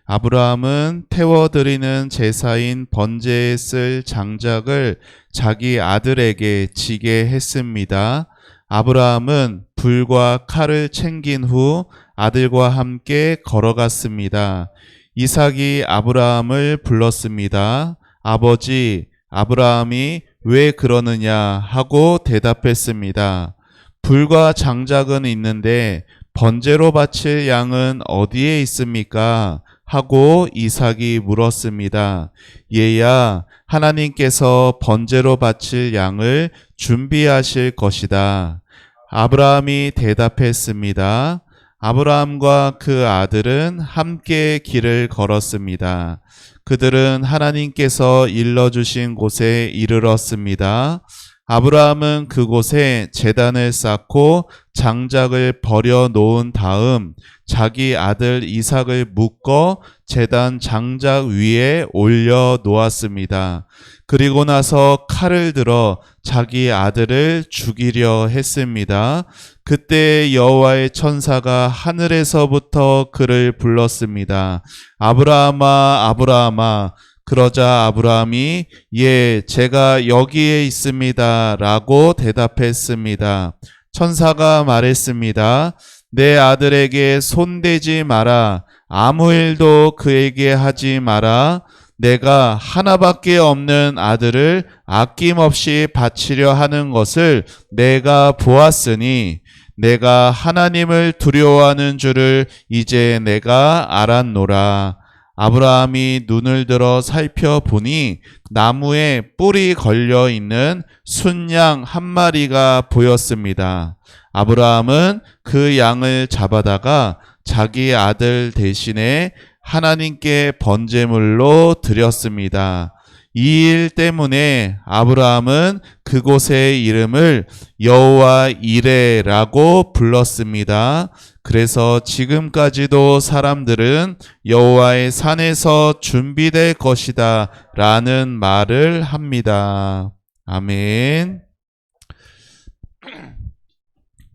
아브라함은 태워드리는 제사인 번제에 쓸 장작을 자기 아들에게 지게 했습니다. 아브라함은 불과 칼을 챙긴 후 아들과 함께 걸어갔습니다. 이삭이 아브라함을 불렀습니다. 아버지, 아브라함이 왜 그러느냐 하고 대답했습니다. 불과 장작은 있는데 번제로 바칠 양은 어디에 있습니까? 하고 이삭이 물었습니다. 얘야, 하나님께서 번제로 바칠 양을 준비하실 것이다. 아브라함이 대답했습니다. 아브라함과 그 아들은 함께 길을 걸었습니다. 그들은 하나님께서 일러주신 곳에 이르렀습니다. 아브라함은 그곳에 제단을 쌓고 장작을 버려 놓은 다음 자기 아들 이삭을 묶어 제단 장작 위에 올려 놓았습니다. 그리고 나서 칼을 들어 자기 아들을 죽이려 했습니다. 그때 여호와의 천사가 하늘에서부터 그를 불렀습니다. 아브라함아, 아브라함아. 그러자 아브라함이 예, 제가 여기에 있습니다 라고 대답했습니다. 천사가 말했습니다. 내 아들에게 손대지 마라. 아무 일도 그에게 하지 마라. 내가 하나밖에 없는 아들을 아낌없이 바치려 하는 것을 내가 보았으니 내가 하나님을 두려워하는 줄을 이제 내가 알았노라. 아브라함이 눈을 들어 살펴보니 나무에 뿔이 걸려 있는 순양 한 마리가 보였습니다. 아브라함은 그 양을 잡아다가 자기 아들 대신에 하나님께 번제물로 드렸습니다. 이 일 때문에 아브라함은 그곳의 이름을 여호와 이레라고 불렀습니다. 그래서 지금까지도 사람들은 여호와의 산에서 준비될 것이다 라는 말을 합니다. 아멘.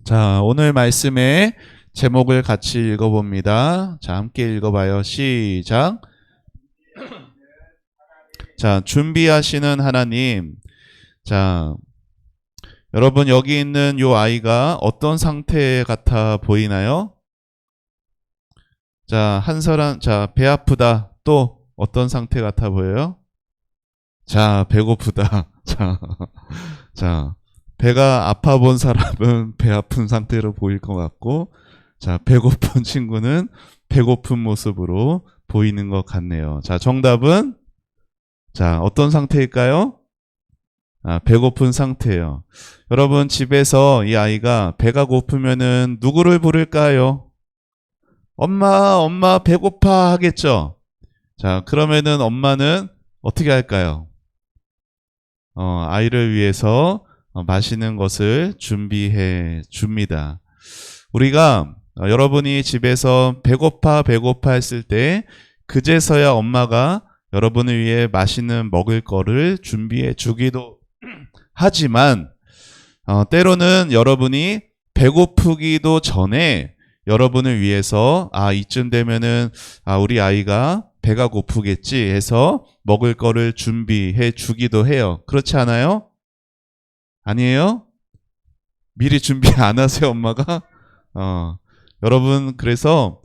자, 오늘 말씀의 제목을 같이 읽어봅니다. 자, 함께 읽어봐요. 시작. 자, 준비하시는 하나님. 자, 여러분 여기 있는 요 아이가 어떤 상태 같아 보이나요? 자, 한 사람, 자, 배 아프다. 또 어떤 상태 같아 보여요? 자, 배고프다. 자, 배가 아파 본 사람은 배 아픈 상태로 보일 것 같고, 자, 배고픈 친구는 배고픈 모습으로 보이는 것 같네요. 자, 정답은 자, 어떤 상태일까요? 배고픈 상태예요. 여러분 집에서 이 아이가 배가 고프면은 누구를 부를까요? 엄마, 엄마 배고파 하겠죠? 자, 그러면은 엄마는 어떻게 할까요? 아이를 위해서 맛있는 것을 준비해 줍니다. 우리가 여러분이 집에서 배고파 했을 때 그제서야 엄마가 여러분을 위해 맛있는 먹을 거를 준비해 주기도 하지만 때로는 여러분이 배고프기도 전에 여러분을 위해서 이쯤 되면은 우리 아이가 배가 고프겠지 해서 먹을 거를 준비해 주기도 해요. 그렇지 않아요? 아니에요? 미리 준비 안 하세요, 엄마가? 여러분 그래서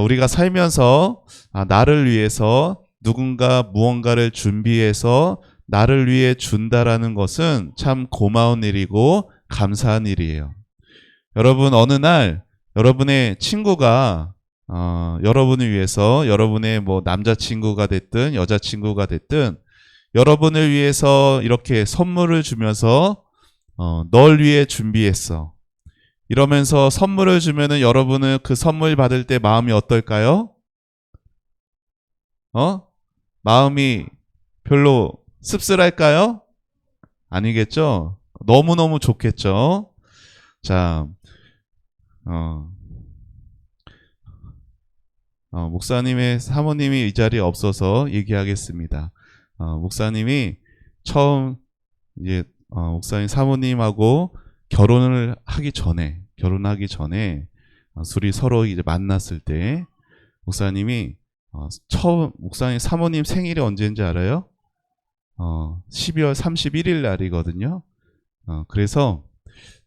우리가 살면서 나를 위해서 누군가 무언가를 준비해서 나를 위해 준다라는 것은 참 고마운 일이고 감사한 일이에요. 여러분 어느 날 여러분의 친구가 여러분을 위해서 여러분의 뭐 남자친구가 됐든 여자친구가 됐든 여러분을 위해서 이렇게 선물을 주면서 널 위해 준비했어. 이러면서 선물을 주면은 여러분은 그 선물 받을 때 마음이 어떨까요? 마음이 별로 씁쓸할까요? 아니겠죠? 너무너무 좋겠죠? 자, 목사님의 사모님이 이 자리에 없어서 얘기하겠습니다. 목사님이 처음 이제 목사님 사모님하고 결혼하기 전에 둘이 서로 이제 만났을 때 목사님이 처음 목사님 사모님 생일이 언제인지 알아요? 12월 31일 날이거든요. 그래서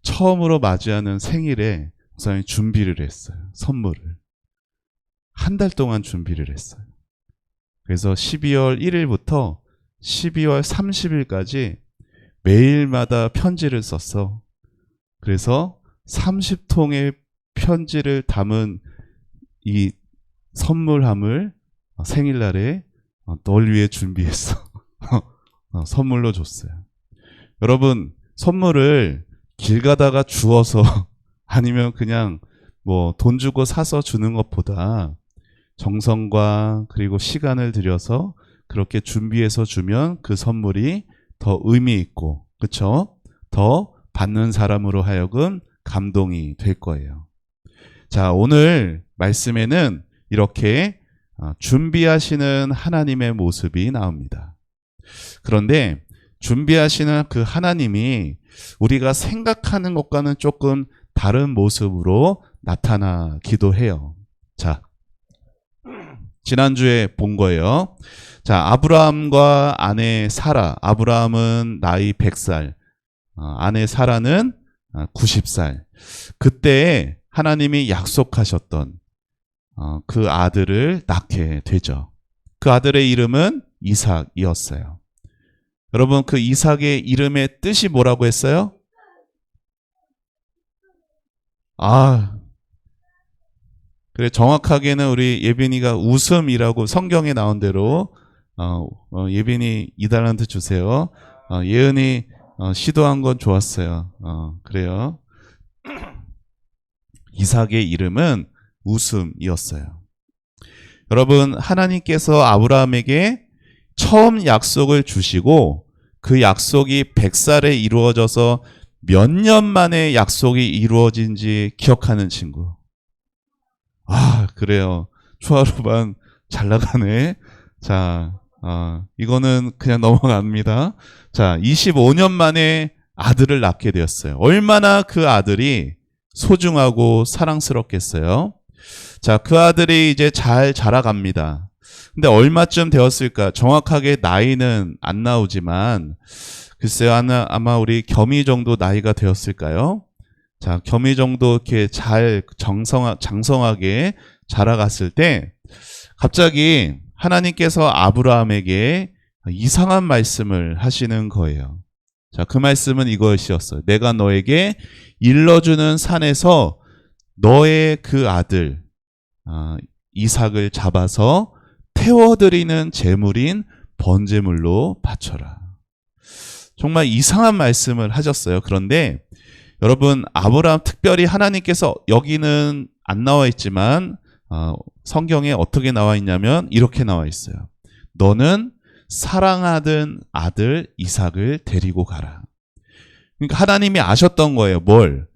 처음으로 맞이하는 생일에 목사님이 준비를 했어요. 선물을. 한 달 동안 준비를 했어요. 그래서 12월 1일부터 12월 30일까지 매일마다 편지를 썼어. 그래서 30통의 편지를 담은 이 선물함을 생일날에 널 위해 준비했어. 선물로 줬어요. 여러분, 선물을 길 가다가 주어서 아니면 그냥 뭐 돈 주고 사서 주는 것보다 정성과 그리고 시간을 들여서 그렇게 준비해서 주면 그 선물이 더 의미 있고, 그렇죠? 더 받는 사람으로 하여금 감동이 될 거예요. 자, 오늘 말씀에는 이렇게 준비하시는 하나님의 모습이 나옵니다. 그런데 준비하시는 그 하나님이 우리가 생각하는 것과는 조금 다른 모습으로 나타나기도 해요. 자, 지난주에 본 거예요. 자, 아브라함과 아내 사라. 아브라함은 나이 100살, 아내 사라는 90살. 그때 하나님이 약속하셨던 그 아들을 낳게 되죠. 그 아들의 이름은 이삭이었어요. 여러분, 그 이삭의 이름의 뜻이 뭐라고 했어요? 그래, 정확하게는 우리 예빈이가 웃음이라고 성경에 나온 대로 예빈이 2달란트 주세요. 예은이 시도한 건 좋았어요. 그래요. 이삭의 이름은 웃음이었어요. 여러분, 하나님께서 아브라함에게 처음 약속을 주시고 그 약속이 100살에 이루어져서 몇 년 만에 약속이 이루어진지 기억하는 친구. 그래요. 초하루반 잘 나가네. 자, 이거는 그냥 넘어갑니다. 자, 25년 만에 아들을 낳게 되었어요. 얼마나 그 아들이 소중하고 사랑스럽겠어요. 자, 그 아들이 이제 잘 자라갑니다. 근데 얼마쯤 되었을까? 정확하게 나이는 안 나오지만 글쎄요, 아마 우리 겸이 정도 나이가 되었을까요? 자, 겸이 정도 이렇게 잘 장성하게 자라갔을 때 갑자기 하나님께서 아브라함에게 이상한 말씀을 하시는 거예요. 자, 그 말씀은 이것이었어요. 내가 너에게 일러주는 산에서 너의 그 아들 이삭을 잡아서 태워드리는 제물인 번제물로 바쳐라. 정말 이상한 말씀을 하셨어요. 그런데 여러분, 아브라함 특별히 하나님께서 여기는 안 나와 있지만 성경에 어떻게 나와 있냐면 이렇게 나와 있어요. 너는 사랑하던 아들 이삭을 데리고 가라. 그러니까 하나님이 아셨던 거예요. 뭘?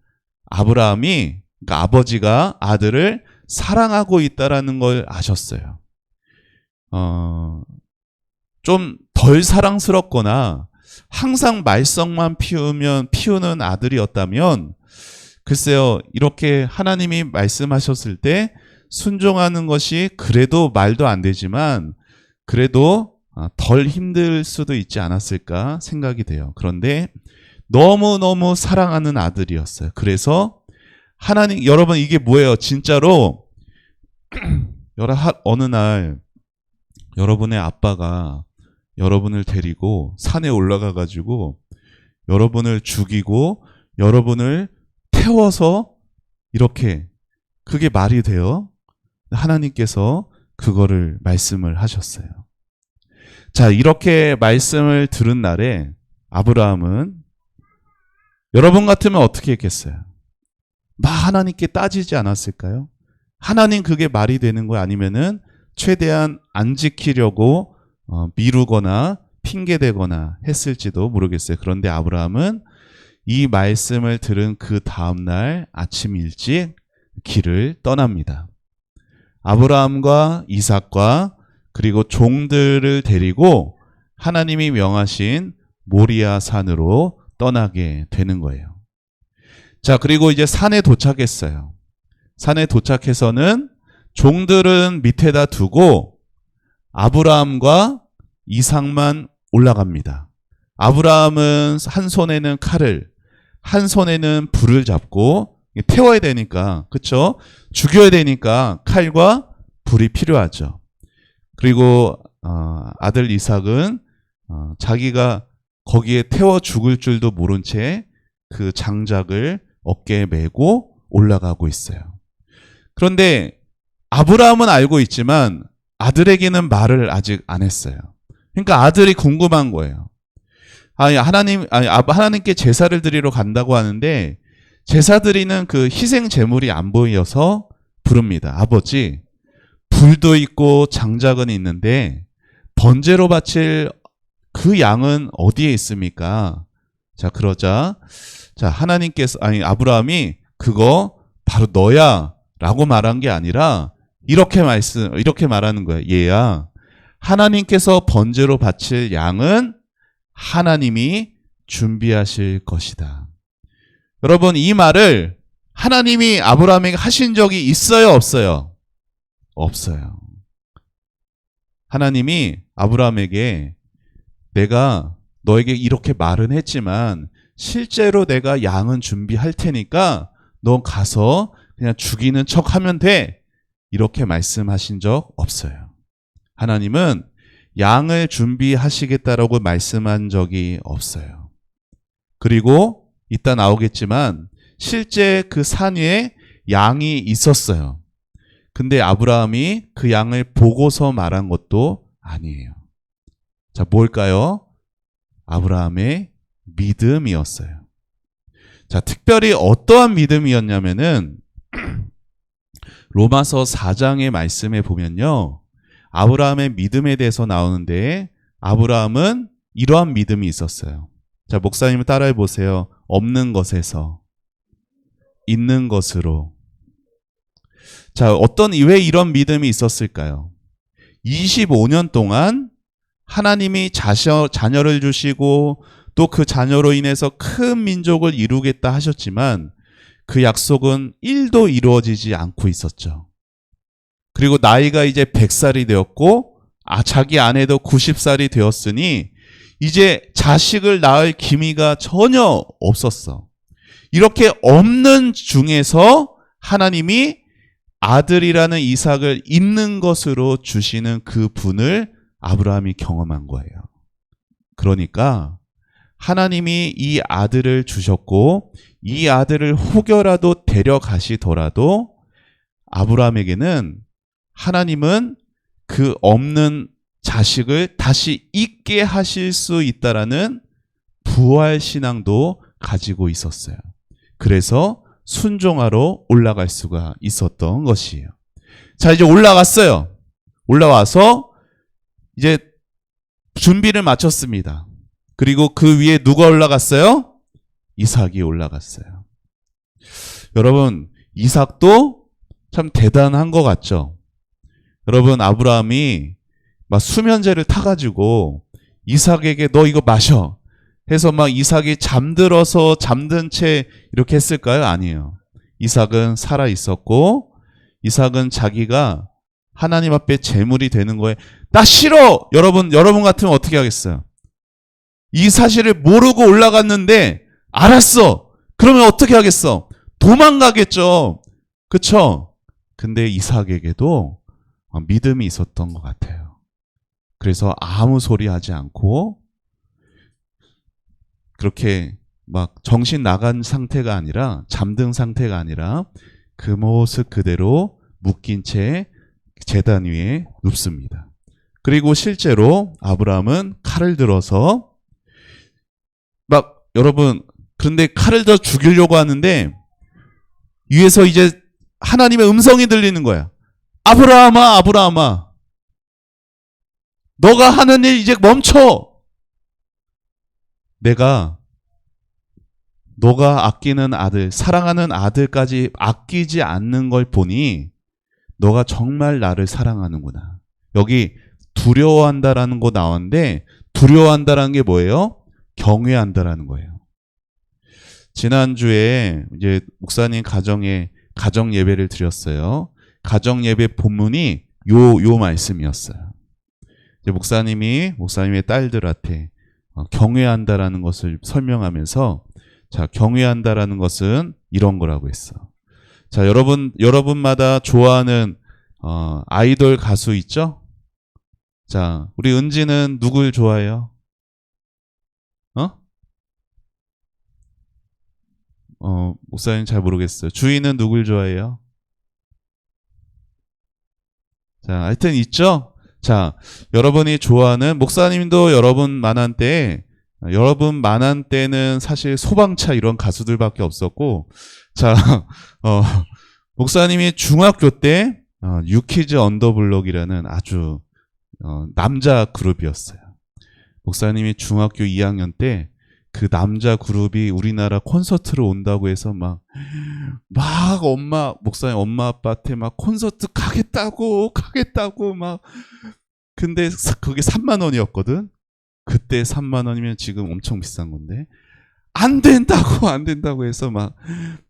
아브라함이, 그러니까 아버지가 아들을 사랑하고 있다라는 걸 아셨어요. 좀 덜 사랑스럽거나 항상 말썽만 피우는 아들이었다면 글쎄요, 이렇게 하나님이 말씀하셨을 때 순종하는 것이 그래도 말도 안 되지만 그래도 덜 힘들 수도 있지 않았을까 생각이 돼요. 그런데 너무너무 사랑하는 아들이었어요. 그래서 하나님, 여러분 이게 뭐예요? 진짜로 어느 날 여러분의 아빠가 여러분을 데리고 산에 올라가 가지고 여러분을 죽이고 여러분을 태워서 이렇게, 그게 말이 돼요? 하나님께서 그거를 말씀을 하셨어요. 자, 이렇게 말씀을 들은 날에 아브라함은 여러분 같으면 어떻게 했겠어요? 막 하나님께 따지지 않았을까요? 하나님 그게 말이 되는 거야? 아니면은 최대한 안 지키려고 미루거나 핑계대거나 했을지도 모르겠어요. 그런데 아브라함은 이 말씀을 들은 그 다음날 아침 일찍 길을 떠납니다. 아브라함과 이삭과 그리고 종들을 데리고 하나님이 명하신 모리아 산으로 떠나게 되는 거예요. 자, 그리고 이제 산에 도착했어요. 산에 도착해서는 종들은 밑에다 두고 아브라함과 이삭만 올라갑니다. 아브라함은 한 손에는 칼을, 한 손에는 불을 잡고 태워야 되니까, 그쵸? 죽여야 되니까 칼과 불이 필요하죠. 그리고 아들 이삭은 자기가 거기에 태워 죽을 줄도 모른 채 그 장작을 어깨에 메고 올라가고 있어요. 그런데 아브라함은 알고 있지만 아들에게는 말을 아직 안 했어요. 그러니까 아들이 궁금한 거예요. 하나님께 제사를 드리러 간다고 하는데 제사 드리는 그 희생 제물이 안 보여서 부릅니다. 아버지, 불도 있고 장작은 있는데 번제로 바칠 그 양은 어디에 있습니까? 자, 그러자 아브라함이 그거 바로 너야 라고 말한 게 아니라 이렇게 말하는 거예요. 얘야, 하나님께서 번제로 바칠 양은 하나님이 준비하실 것이다. 여러분, 이 말을 하나님이 아브라함에게 하신 적이 있어요, 없어요? 없어요. 하나님이 아브라함에게 내가 너에게 이렇게 말은 했지만 실제로 내가 양은 준비할 테니까 너 가서 그냥 죽이는 척 하면 돼, 이렇게 말씀하신 적 없어요. 하나님은 양을 준비하시겠다라고 말씀한 적이 없어요. 그리고 이따 나오겠지만 실제 그 산 위에 양이 있었어요. 근데 아브라함이 그 양을 보고서 말한 것도 아니에요. 자, 뭘까요? 아브라함의 믿음이었어요. 자, 특별히 어떠한 믿음이었냐면은 로마서 4장의 말씀에 보면요, 아브라함의 믿음에 대해서 나오는데 아브라함은 이러한 믿음이 있었어요. 자, 목사님 따라해 보세요. 없는 것에서 있는 것으로. 자, 왜 이런 믿음이 있었을까요? 25년 동안 하나님이 자녀를 주시고 또 그 자녀로 인해서 큰 민족을 이루겠다 하셨지만 그 약속은 1도 이루어지지 않고 있었죠. 그리고 나이가 이제 100살이 되었고 자기 아내도 90살이 되었으니 이제 자식을 낳을 기미가 전혀 없었어. 이렇게 없는 중에서 하나님이 아들이라는 이삭을 있는 것으로 주시는 그 분을 아브라함이 경험한 거예요. 그러니까 하나님이 이 아들을 주셨고 이 아들을 혹여라도 데려가시더라도 아브라함에게는 하나님은 그 없는 자식을 다시 있게 하실 수 있다라는 부활 신앙도 가지고 있었어요. 그래서 순종하러 올라갈 수가 있었던 것이에요. 자, 이제 올라갔어요. 올라와서 이제 준비를 마쳤습니다. 그리고 그 위에 누가 올라갔어요? 이삭이 올라갔어요. 여러분, 이삭도 참 대단한 것 같죠? 여러분, 아브라함이 막 수면제를 타가지고 이삭에게 너 이거 마셔 해서 막 이삭이 잠들어서 잠든 채 이렇게 했을까요? 아니에요. 이삭은 살아 있었고 이삭은 자기가 하나님 앞에 제물이 되는 거에 나 싫어! 여러분 같으면 어떻게 하겠어요? 이 사실을 모르고 올라갔는데 알았어! 그러면 어떻게 하겠어? 도망가겠죠. 그쵸? 근데 이삭에게도 믿음이 있었던 것 같아요. 그래서 아무 소리 하지 않고 그렇게 막 정신 나간 상태가 아니라 잠든 상태가 아니라 그 모습 그대로 묶인 채 제단 위에 눕습니다. 그리고 실제로 아브라함은 칼을 들어서 여러분, 그런데 칼을 더 죽이려고 하는데 위에서 이제 하나님의 음성이 들리는 거야. 아브라함아, 아브라함아, 너가 하는 일 이제 멈춰. 너가 아끼는 아들, 사랑하는 아들까지 아끼지 않는 걸 보니 너가 정말 나를 사랑하는구나. 여기 두려워한다라는 거 나왔는데 두려워한다라는 게 뭐예요? 경외한다라는 거예요. 지난주에 이제 목사님 가정 예배를 드렸어요. 가정 예배 본문이 요 말씀이었어요. 이제 목사님의 딸들한테 경외한다라는 것을 설명하면서, 자, 경외한다라는 것은 이런 거라고 했어. 자, 여러분마다 좋아하는 아이돌 가수 있죠? 자, 우리 은지는 누굴 좋아해요? 목사님 잘 모르겠어요. 주인은 누굴 좋아해요? 자, 하여튼 있죠? 자, 여러분이 좋아하는, 목사님도 여러분 만한 때는 사실 소방차 이런 가수들밖에 없었고, 자, 목사님이 중학교 때 뉴키즈 언더블럭이라는 아주 남자 그룹이었어요. 목사님이 중학교 2학년 때 그 남자 그룹이 우리나라 콘서트로 온다고 해서 막 목사님 엄마 아빠한테 막 콘서트 가겠다고 막. 근데 그게 3만 원이었거든. 그때 3만 원이면 지금 엄청 비싼 건데 안 된다고 해서 막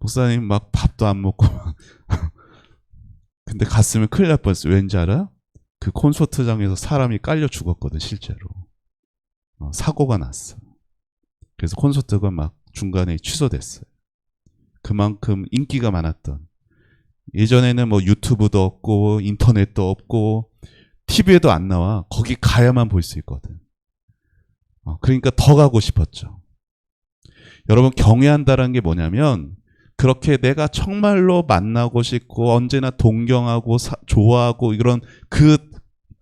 목사님 막 밥도 안 먹고 막. 근데 갔으면 큰일 날 뻔했어. 왠지 알아? 그 콘서트장에서 사람이 깔려 죽었거든, 실제로. 사고가 났어. 그래서 콘서트가 막 중간에 취소됐어요. 그만큼 인기가 많았던. 예전에는 뭐 유튜브도 없고 인터넷도 없고 TV에도 안 나와. 거기 가야만 볼 수 있거든. 그러니까 더 가고 싶었죠. 여러분, 경외한다는 게 뭐냐면 그렇게 내가 정말로 만나고 싶고 언제나 동경하고 좋아하고 이런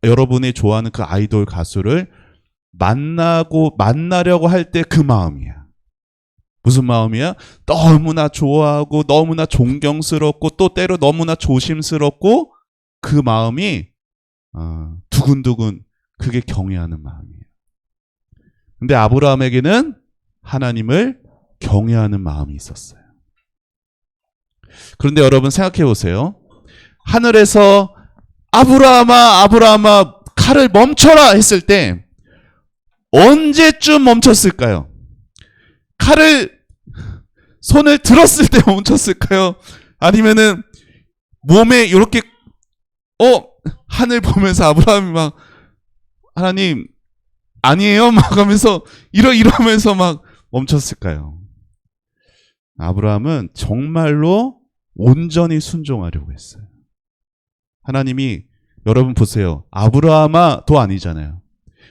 여러분이 좋아하는 그 아이돌 가수를 만나려고 할 때 그 마음이야. 무슨 마음이야? 너무나 좋아하고 너무나 존경스럽고 또 때로 너무나 조심스럽고 그 마음이 두근두근, 그게 경외하는 마음이에요. 근데 아브라함에게는 하나님을 경외하는 마음이 있었어요. 그런데 여러분 생각해 보세요. 하늘에서 아브라함아 칼을 멈춰라 했을 때 언제쯤 멈췄을까요? 손을 들었을 때 멈췄을까요? 아니면은 몸에 이렇게 하늘 보면서 아브라함이 막 하나님 아니에요? 막 하면서 이러면서 막 멈췄을까요? 아브라함은 정말로 온전히 순종하려고 했어요. 하나님이, 여러분 보세요. 아브라함아도 아니잖아요.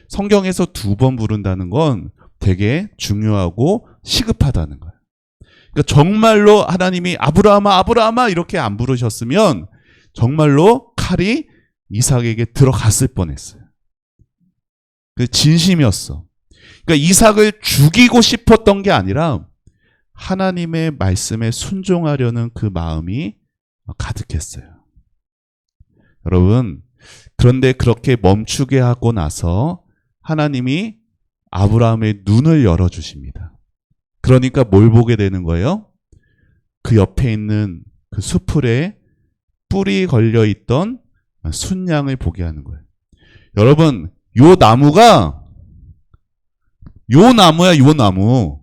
성경에서 2번 부른다는 건 되게 중요하고 시급하다는 거예요. 그러니까 정말로 하나님이 아브라함아 이렇게 안 부르셨으면 정말로 칼이 이삭에게 들어갔을 뻔했어요. 그 진심이었어. 그러니까 이삭을 죽이고 싶었던 게 아니라 하나님의 말씀에 순종하려는 그 마음이 가득했어요. 여러분, 그런데 그렇게 멈추게 하고 나서 하나님이 아브라함의 눈을 열어주십니다. 그러니까 뭘 보게 되는 거예요? 그 옆에 있는 그 수풀에 뿔이 걸려있던 순양을 보게 하는 거예요. 여러분, 요 나무야, 요 나무.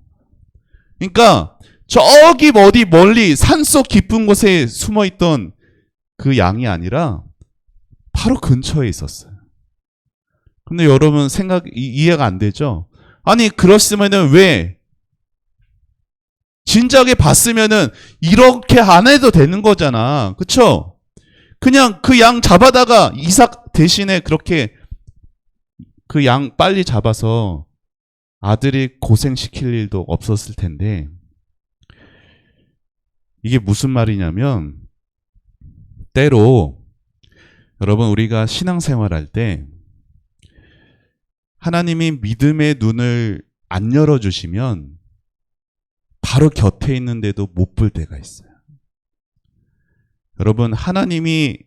그러니까 저기 어디 멀리 산속 깊은 곳에 숨어있던 그 양이 아니라 바로 근처에 있었어요. 근데 여러분 이해가 안 되죠? 아니, 그렇으면은 왜 진작에 봤으면은 이렇게 안 해도 되는 거잖아. 그쵸? 그냥 그 양 잡아다가 이삭 대신에 그렇게 그 양 빨리 잡아서 아들이 고생시킬 일도 없었을 텐데, 이게 무슨 말이냐면, 때로 여러분 우리가 신앙생활할 때 하나님이 믿음의 눈을 안 열어주시면 바로 곁에 있는데도 못 볼 때가 있어요. 여러분, 하나님이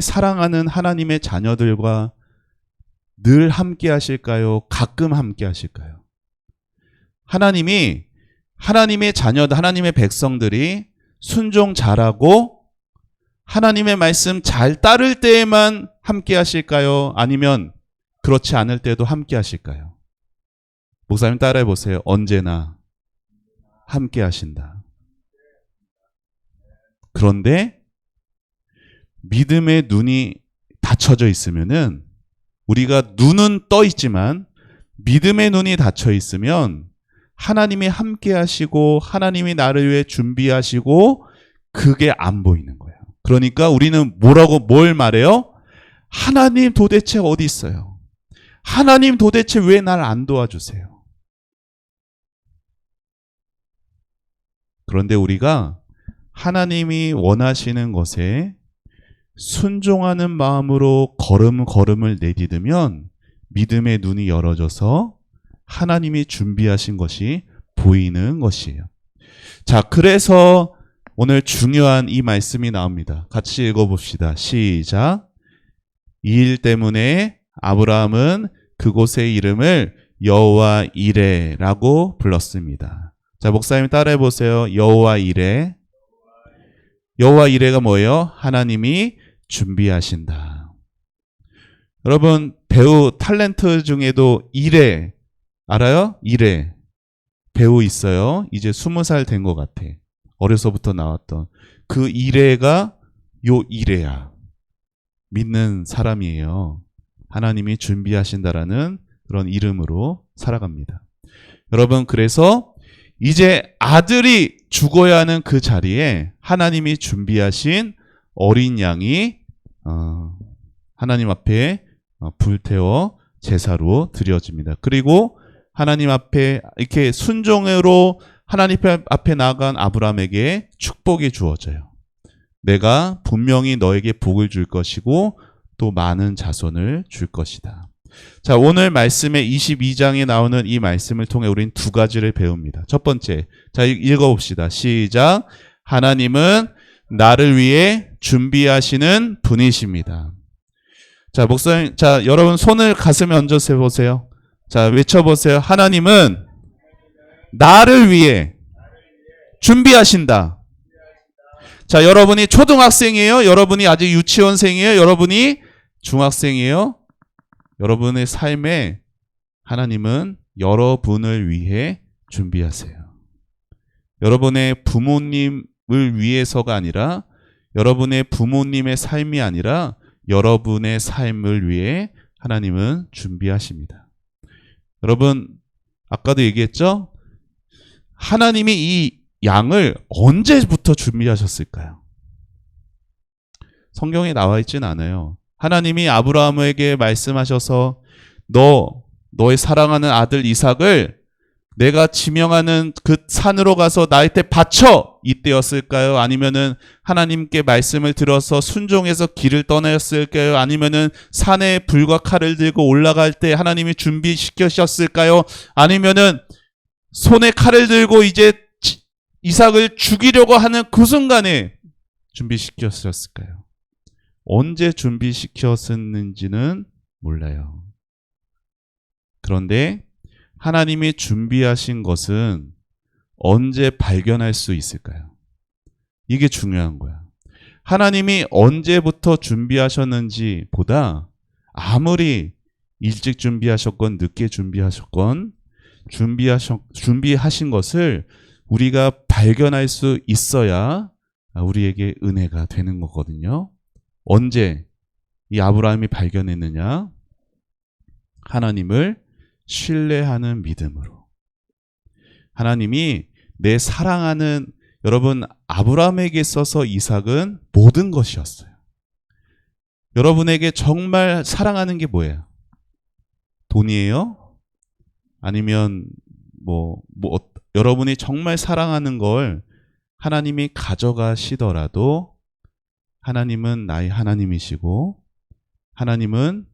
사랑하는 하나님의 자녀들과 늘 함께 하실까요? 가끔 함께 하실까요? 하나님의 자녀들, 하나님의 백성들이 순종 잘하고 하나님의 말씀 잘 따를 때에만 함께 하실까요? 아니면 그렇지 않을 때도 함께 하실까요? 목사님 따라해 보세요. 언제나 함께 하신다. 그런데 믿음의 눈이 닫혀져 있으면은 우리가 눈은 떠 있지만 믿음의 눈이 닫혀 있으면 하나님이 함께 하시고 하나님이 나를 위해 준비하시고 그게 안 보이는 거예요. 그러니까 우리는 뭘 말해요? 하나님 도대체 어디 있어요? 하나님 도대체 왜 날 안 도와주세요? 그런데 우리가 하나님이 원하시는 것에 순종하는 마음으로 걸음을 내디디면 믿음의 눈이 열어져서 하나님이 준비하신 것이 보이는 것이에요. 자, 그래서 오늘 중요한 이 말씀이 나옵니다. 같이 읽어봅시다. 시작. 이 일 때문에 아브라함은 그곳의 이름을 여호와 이레라고 불렀습니다. 자, 목사님 따라해 보세요. 여호와 이레. 여호와 이레가 뭐예요? 하나님이 준비하신다. 여러분, 배우 탤런트 중에도 이레 알아요? 이레 배우 있어요. 이제 20살 된 것 같아. 어려서부터 나왔던 그 이레가 요 이레야. 믿는 사람이에요. 하나님이 준비하신다라는 그런 이름으로 살아갑니다. 여러분, 그래서 이제 아들이 죽어야 하는 그 자리에 하나님이 준비하신 어린 양이 하나님 앞에 불태워 제사로 드려집니다. 그리고 하나님 앞에 이렇게 순종으로 하나님 앞에 나아간 아브라함에게 축복이 주어져요. 내가 분명히 너에게 복을 줄 것이고 또 많은 자손을 줄 것이다. 자, 오늘 말씀의 22장에 나오는 이 말씀을 통해 우리는 두 가지를 배웁니다. 첫 번째, 자, 읽어봅시다. 시작. 하나님은 나를 위해 준비하시는 분이십니다. 자, 목사님, 자, 여러분 손을 가슴에 얹어서 해보세요. 자, 외쳐보세요. 하나님은 나를 위해 준비하신다. 자, 여러분이 초등학생이에요? 여러분이 아직 유치원생이에요? 여러분이 중학생이에요? 여러분의 삶에 하나님은 여러분을 위해 준비하세요. 여러분의 부모님을 위해서가 아니라 여러분의 부모님의 삶이 아니라 여러분의 삶을 위해 하나님은 준비하십니다. 여러분, 아까도 얘기했죠? 하나님이 이 양을 언제부터 준비하셨을까요? 성경에 나와 있지는 않아요. 하나님이 아브라함에게 말씀하셔서 너의 사랑하는 아들 이삭을 내가 지명하는 그 산으로 가서 나한테 바쳐 이때였을까요? 아니면은 하나님께 말씀을 들어서 순종해서 길을 떠났을까요? 아니면은 산에 불과 칼을 들고 올라갈 때 하나님이 준비시키셨을까요? 아니면은 손에 칼을 들고 이제 이삭을 죽이려고 하는 그 순간에 준비시켰을까요? 언제 준비시켰는지는 몰라요. 그런데 하나님이 준비하신 것은 언제 발견할 수 있을까요? 이게 중요한 거야. 하나님이 언제부터 준비하셨는지 보다 아무리 일찍 준비하셨건 늦게 준비하셨건 준비하신 것을 우리가 발견할 수 있어야 우리에게 은혜가 되는 거거든요. 언제 이 아브라함이 발견했느냐? 하나님을 신뢰하는 믿음으로. 하나님이 내 사랑하는, 여러분, 아브라함에게 있어서 이삭은 모든 것이었어요. 여러분에게 정말 사랑하는 게 뭐예요? 돈이에요? 아니면 여러분이 정말 사랑하는 걸 하나님이 가져가시더라도 하나님은 나의 하나님이시고 하나님은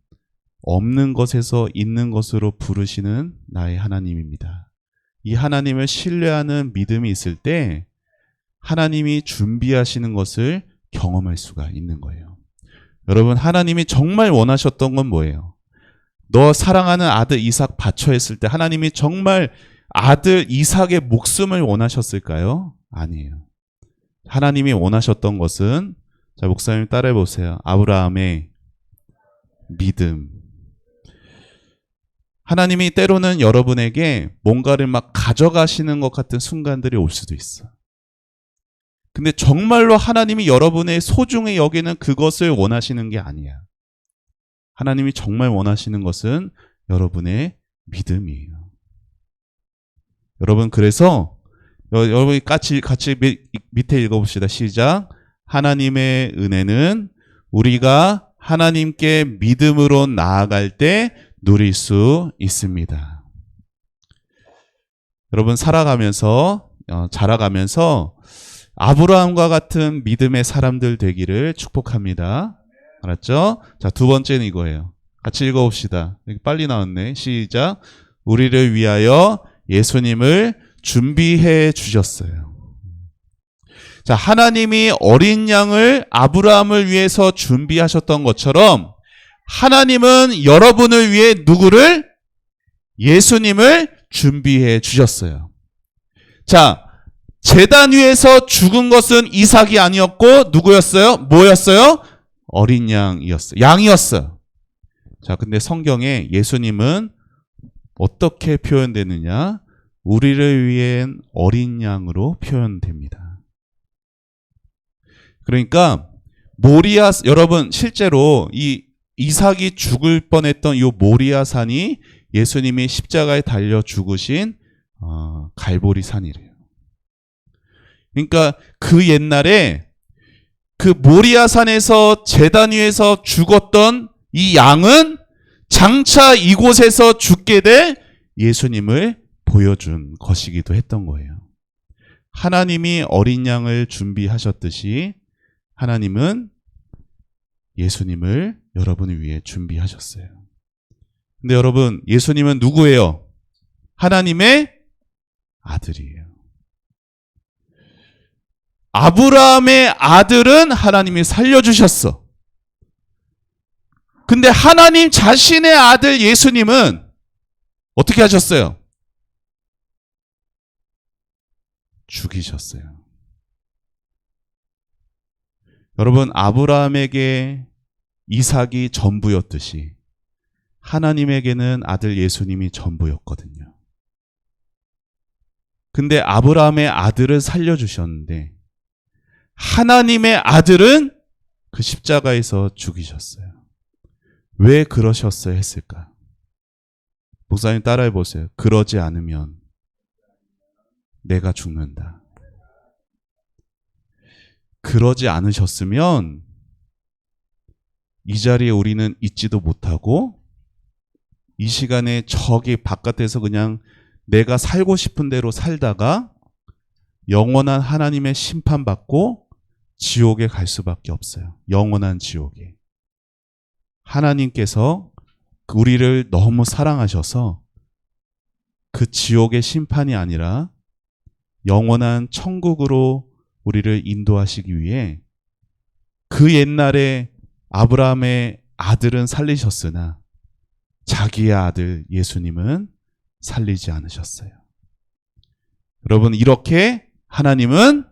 없는 것에서 있는 것으로 부르시는 나의 하나님입니다. 이 하나님을 신뢰하는 믿음이 있을 때 하나님이 준비하시는 것을 경험할 수가 있는 거예요. 여러분, 하나님이 정말 원하셨던 건 뭐예요? 너 사랑하는 아들 이삭 바쳐 했을 때 하나님이 정말 아들 이삭의 목숨을 원하셨을까요? 아니에요. 하나님이 원하셨던 것은, 자, 목사님 따라해 보세요. 아브라함의 믿음. 하나님이 때로는 여러분에게 뭔가를 막 가져가시는 것 같은 순간들이 올 수도 있어. 근데 정말로 하나님이 여러분의 소중히 여기는 그것을 원하시는 게 아니야. 하나님이 정말 원하시는 것은 여러분의 믿음이에요. 여러분, 그래서 여러분이 같이 밑에 읽어봅시다. 시작. 하나님의 은혜는 우리가 하나님께 믿음으로 나아갈 때 누릴 수 있습니다. 여러분, 살아가면서 자라가면서 아브라함과 같은 믿음의 사람들 되기를 축복합니다. 알았죠? 자, 두 번째는 이거예요. 같이 읽어봅시다. 빨리 나왔네. 시작. 우리를 위하여 예수님을 준비해 주셨어요. 자, 하나님이 어린 양을 아브라함을 위해서 준비하셨던 것처럼 하나님은 여러분을 위해 누구를? 예수님을 준비해 주셨어요. 자, 제단 위에서 죽은 것은 이삭이 아니었고 누구였어요? 뭐였어요? 어린 양이었어요. 양이었어요. 자, 근데 성경에 예수님은 어떻게 표현되느냐? 우리를 위한 어린 양으로 표현됩니다. 그러니까 여러분, 실제로 이 이삭이 죽을 뻔했던 이 모리아 산이 예수님이 십자가에 달려 죽으신 갈보리 산이래요. 그러니까 그 옛날에 그 모리아 산에서 제단 위에서 죽었던 이 양은 장차 이곳에서 죽게 될 예수님을 보여준 것이기도 했던 거예요. 하나님이 어린 양을 준비하셨듯이 하나님은 예수님을 여러분을 위해 준비하셨어요. 근데 여러분, 예수님은 누구예요? 하나님의 아들이에요. 아브라함의 아들은 하나님이 살려주셨어. 근데 하나님 자신의 아들 예수님은 어떻게 하셨어요? 죽이셨어요. 여러분, 아브라함에게 이삭이 전부였듯이 하나님에게는 아들 예수님이 전부였거든요. 근데 아브라함의 아들을 살려주셨는데 하나님의 아들은 그 십자가에서 죽이셨어요. 왜 그러셨어야 했을까? 목사님 따라해 보세요. 그러지 않으면 내가 죽는다. 그러지 않으셨으면 이 자리에 우리는 있지도 못하고 이 시간에 저기 바깥에서 그냥 내가 살고 싶은 대로 살다가 영원한 하나님의 심판받고 지옥에 갈 수밖에 없어요. 영원한 지옥에. 하나님께서 우리를 너무 사랑하셔서 그 지옥의 심판이 아니라 영원한 천국으로 우리를 인도하시기 위해 그 옛날에 아브라함의 아들은 살리셨으나 자기의 아들 예수님은 살리지 않으셨어요. 여러분, 이렇게 하나님은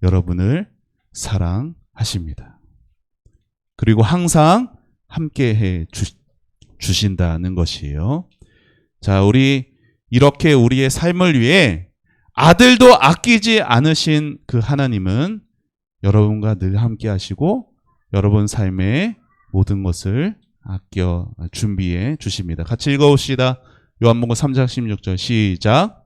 여러분을 사랑하십니다. 그리고 항상 함께해 주신다는 것이에요. 자, 우리 이렇게 우리의 삶을 위해 아들도 아끼지 않으신 그 하나님은 여러분과 늘 함께 하시고 여러분 삶의 모든 것을 아껴 준비해 주십니다. 같이 읽어봅시다. 요한복음 3장 16절 시작.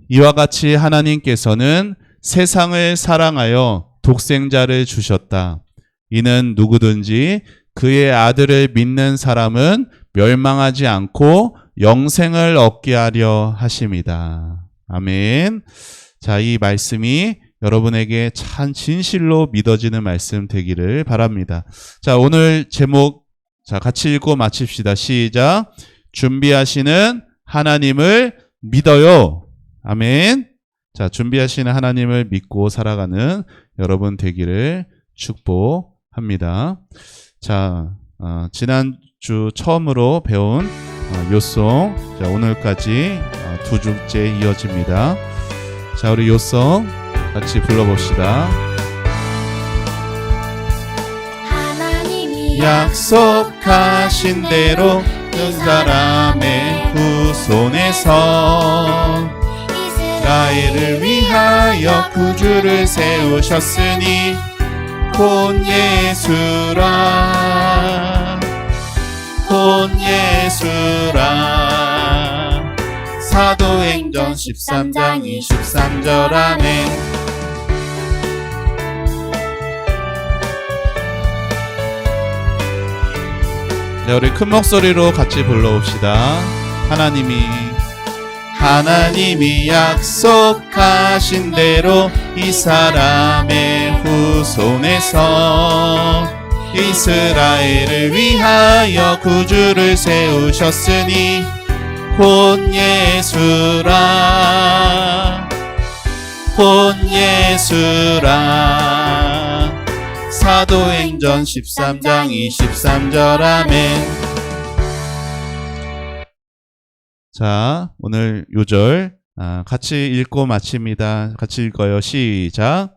이와 같이 하나님께서는 세상을 사랑하여 독생자를 주셨다. 이는 누구든지 그의 아들을 믿는 사람은 멸망하지 않고 영생을 얻게 하려 하심이다. 아멘. 자, 이 말씀이 여러분에게 참 진실로 믿어지는 말씀 되기를 바랍니다. 자, 오늘 제목 자, 같이 읽고 마칩시다. 시작. 준비하시는 하나님을 믿어요. 아멘. 자, 준비하시는 하나님을 믿고 살아가는 여러분 되기를 축복합니다. 자, 지난주 처음으로 배운 요송, 자, 오늘까지 두 주째 이어집니다. 자, 우리 요송 같이 불러봅시다. 하나님이 약속하신 대로 그 사람의 후손에서 이스라엘을 위하여 구주를 세우셨으니 곧 예수라. 곧 예수라. 사도행전 13장 23절 아멘. 네, 우리 큰 목소리로 같이 불러봅시다. 하나님이 약속하신 대로 이 사람의 후손에서 이스라엘을 위하여 구주를 세우셨으니 곧 예수라. 곧 예수라. 사도행전 13장 23절 아멘. 자, 오늘 요절 같이 읽고 마칩니다. 같이 읽어요. 시작.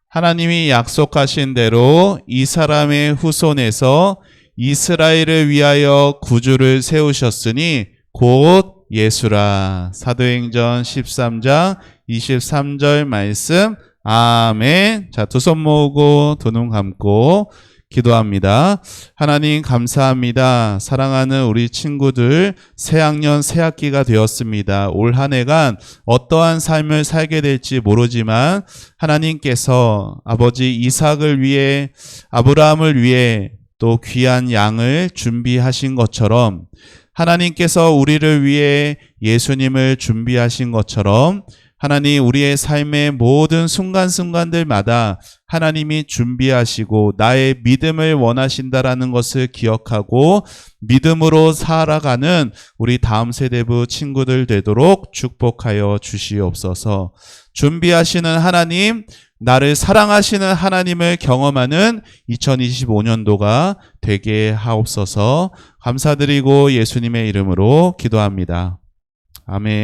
하나님이 약속하신 대로 이 사람의 후손에서 이스라엘을 위하여 구주를 세우셨으니 곧 예수라. 사도행전 13장 23절 말씀. 아멘. 자, 두 손 모으고 두 눈 감고 기도합니다. 하나님 감사합니다. 사랑하는 우리 친구들 새학년 새학기가 되었습니다. 올 한 해간 어떠한 삶을 살게 될지 모르지만 하나님께서 아버지 이삭을 위해 아브라함을 위해 또 귀한 양을 준비하신 것처럼 하나님께서 우리를 위해 예수님을 준비하신 것처럼 하나님 우리의 삶의 모든 순간순간들마다 하나님이 준비하시고 나의 믿음을 원하신다라는 것을 기억하고 믿음으로 살아가는 우리 다음 세대부 친구들 되도록 축복하여 주시옵소서. 준비하시는 하나님, 나를 사랑하시는 하나님을 경험하는 2025년도가 되게 하옵소서. 감사드리고 예수님의 이름으로 기도합니다. 아멘.